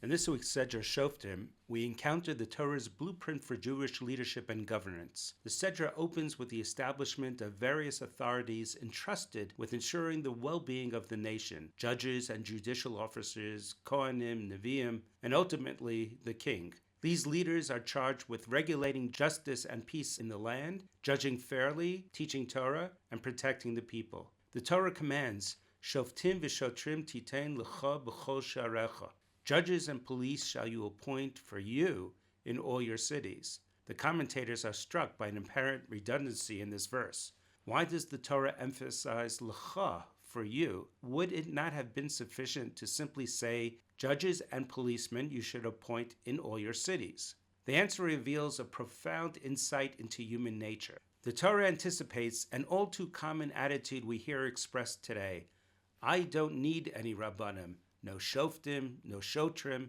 In this week's Parshas Shoftim, we encounter the Torah's blueprint for Jewish leadership and governance. The Sedra opens with the establishment of various authorities entrusted with ensuring the well-being of the nation: judges and judicial officers, Kohanim, Nevi'im, and ultimately the king. These leaders are charged with regulating justice and peace in the land, judging fairly, teaching Torah, and protecting the people. The Torah commands, Shoftim v'shotrim titein l'cha b'chol sha'arecha. Judges and police shall you appoint for you in all your cities. The commentators are struck by an apparent redundancy in this verse. Why does the Torah emphasize l'cha, for you? Would it not have been sufficient to simply say, judges and policemen you should appoint in all your cities? The answer reveals a profound insight into human nature. The Torah anticipates an all too common attitude we hear expressed today. I don't need any rabbanim. No shoftim, no shotrim.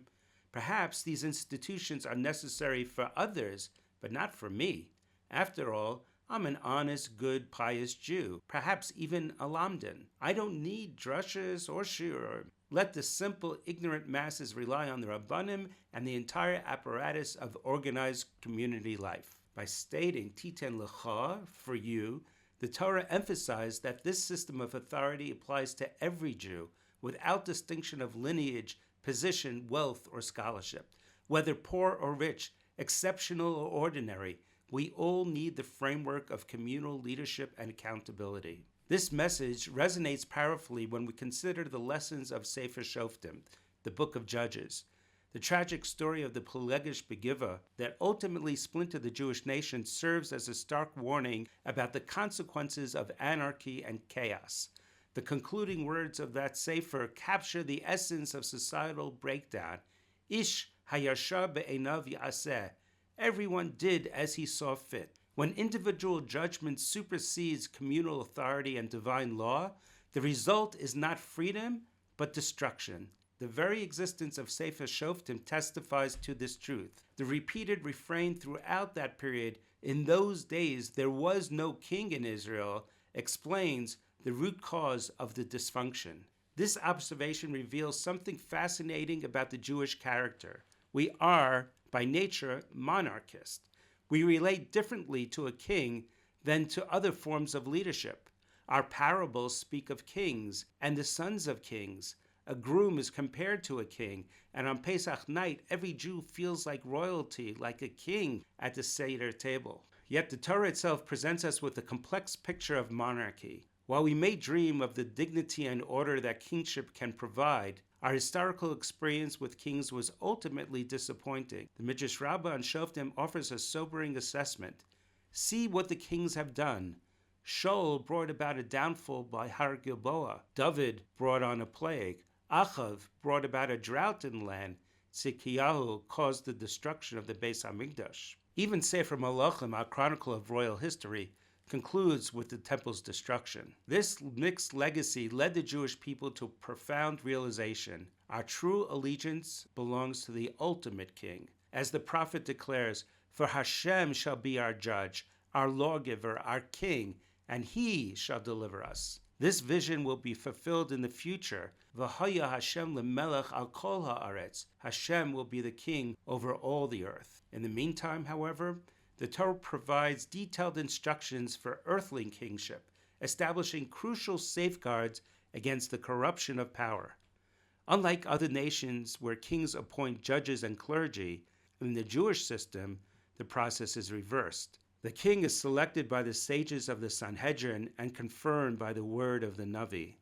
Perhaps these institutions are necessary for others, but not for me. After all, I'm an honest, good, pious Jew, perhaps even a lamdan. I don't need drushes or shiurim. Let the simple, ignorant masses rely on the rabbanim and the entire apparatus of organized community life. By stating titen lecha, for you, the Torah emphasized that this system of authority applies to every Jew, without distinction of lineage, position, wealth, or scholarship. Whether poor or rich, exceptional or ordinary, we all need the framework of communal leadership and accountability. This message resonates powerfully when we consider the lessons of Sefer Shoftim, the Book of Judges. The tragic story of the Pelegish Begiva that ultimately splintered the Jewish nation serves as a stark warning about the consequences of anarchy and chaos. The concluding words of that sefer capture the essence of societal breakdown. Ish hayashar be'einav ya'aseh. Everyone did as he saw fit. When individual judgment supersedes communal authority and divine law, the result is not freedom, but destruction. The very existence of Sefer Shoftim testifies to this truth. The repeated refrain throughout that period, in those days there was no king in Israel, explains the root cause of the dysfunction. This observation reveals something fascinating about the Jewish character. We are, by nature, monarchist. We relate differently to a king than to other forms of leadership. Our parables speak of kings and the sons of kings. A groom is compared to a king, and on Pesach night, every Jew feels like royalty, like a king at the Seder table. Yet the Torah itself presents us with a complex picture of monarchy. While we may dream of the dignity and order that kingship can provide, our historical experience with kings was ultimately disappointing. The Midrash Rabbah on Shoftim offers a sobering assessment. See what the kings have done. Shaul brought about a downfall by Har Gilboa. David brought on a plague. Achav brought about a drought in the land. Tzidkiyahu caused the destruction of the Beis HaMikdash. Even Sefer Malachim, our chronicle of royal history, concludes with the temple's destruction. This mixed legacy led the Jewish people to a profound realization. Our true allegiance belongs to the ultimate king. As the prophet declares, for Hashem shall be our judge, our lawgiver, our king, and he shall deliver us. This vision will be fulfilled in the future. V'haya Hashem lemelech al kol haaretz. Hashem will be the king over all the earth. In the meantime, however, the Torah provides detailed instructions for earthly kingship, establishing crucial safeguards against the corruption of power. Unlike other nations where kings appoint judges and clergy, in the Jewish system, the process is reversed. The king is selected by the sages of the Sanhedrin and confirmed by the word of the Navi.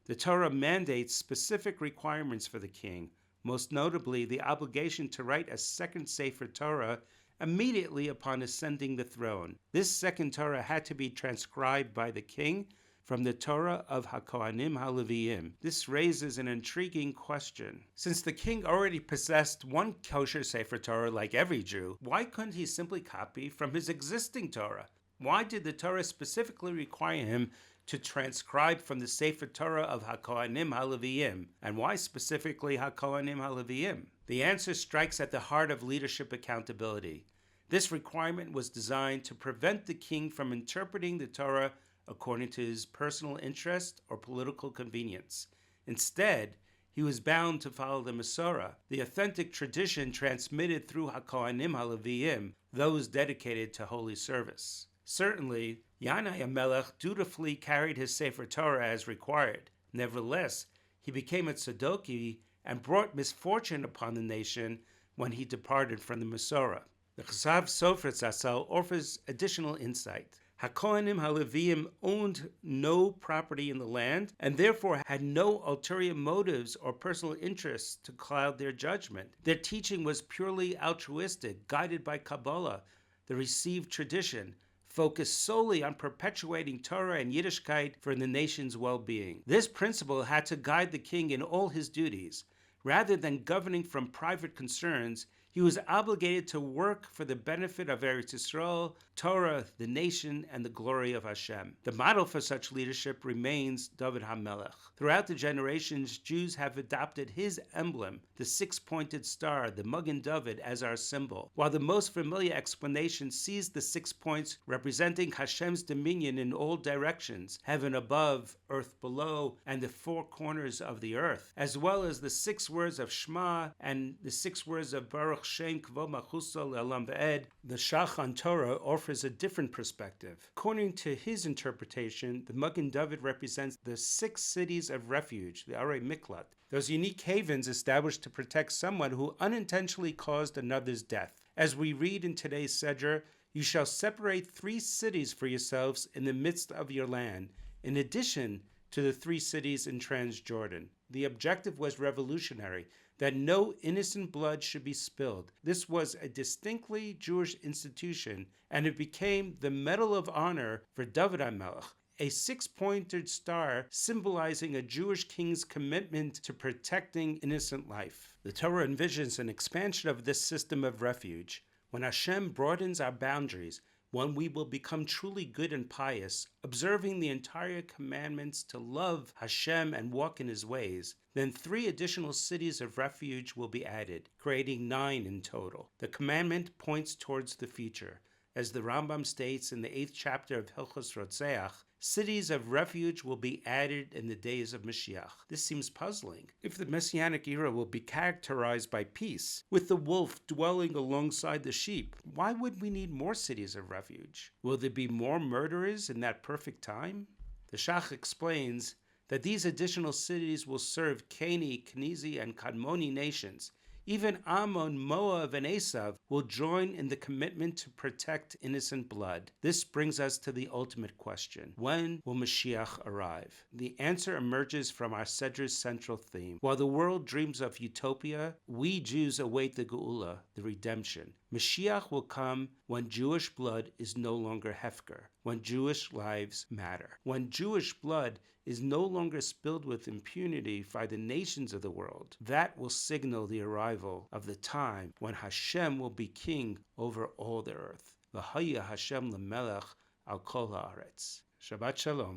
The Torah mandates specific requirements for the king, most notably the obligation to write a second Sefer Torah immediately upon ascending the throne. This second Torah had to be transcribed by the king from the Torah of HaKohanim HaLeviim. This raises an intriguing question. Since the king already possessed one kosher Sefer Torah like every Jew, why couldn't he simply copy from his existing Torah? Why did the Torah specifically require him to transcribe from the Sefer Torah of HaKohanim HaLeviim? And why specifically HaKohanim HaLeviim? The answer strikes at the heart of leadership accountability. This requirement was designed to prevent the king from interpreting the Torah according to his personal interest or political convenience. Instead, he he was bound to follow the Masorah, the authentic tradition transmitted through HaKohanim HaLeviim, those dedicated to holy service. Certainly, Yanai HaMelech dutifully carried his Sefer Torah as required. Nevertheless, he became a Tzedoki and brought misfortune upon the nation when he departed from the Masorah. The Chasav Sofer Zatzal offers additional insight. HaKohanim HaLeviim owned no property in the land and therefore had no ulterior motives or personal interests to cloud their judgment. Their teaching was purely altruistic, guided by Kabbalah, the received tradition, focused solely on perpetuating Torah and Yiddishkeit for the nation's well-being. This principle had to guide the king in all his duties. Rather than governing from private concerns, he was obligated to work for the benefit of Eretz Yisrael, Torah, the nation, and the glory of Hashem. The model for such leadership remains David HaMelech. Throughout the generations, Jews have adopted his emblem, the six-pointed star, the Magen David, as our symbol. While the most familiar explanation sees the 6 points representing Hashem's dominion in all directions, heaven above, earth below, and the 4 corners of the earth, as well as the 6 words of Shema and the 6 words of Baruch Shem Kvod Malchuso Le'olam V'ed, the Shachan Torah offers a different perspective. According to his interpretation, the Magen David represents the 6 cities of refuge, the Arei Miklat, those unique havens established to protect someone who unintentionally caused another's death. As we read in today's Sedra, you shall separate 3 cities for yourselves in the midst of your land, in addition to the 3 cities in Transjordan. The objective was revolutionary, that no innocent blood should be spilled. This was a distinctly Jewish institution, and it became the Medal of Honor for David HaMelech, a 6-pointed star symbolizing a Jewish king's commitment to protecting innocent life. The Torah envisions an expansion of this system of refuge. When Hashem broadens our boundaries, when we will become truly good and pious, observing the entire commandments to love Hashem and walk in his ways, then 3 additional cities of refuge will be added, creating 9 in total. The commandment points towards the future. As the Rambam states in the 8th chapter of Hilchos Rotzeach, cities of refuge will be added in the days of Mashiach. This seems puzzling. If the Messianic era will be characterized by peace, with the wolf dwelling alongside the sheep, why would we need more cities of refuge? Will there be more murderers in that perfect time? The Shach explains that these additional cities will serve Keni, Kenizi, and Kadmoni nations. Even Ammon, Moab, and Esav will join in the commitment to protect innocent blood. This brings us to the ultimate question. When will Mashiach arrive? The answer emerges from our Sedra's central theme. While the world dreams of utopia, we Jews await the Geula, the redemption. Mashiach will come when Jewish blood is no longer hefker, when Jewish lives matter, when Jewish blood is no longer spilled with impunity by the nations of the world. That will signal the arrival of the time when Hashem will be king over all the earth. V'haya Hashem lemelech al kol haaretz. Shabbat shalom.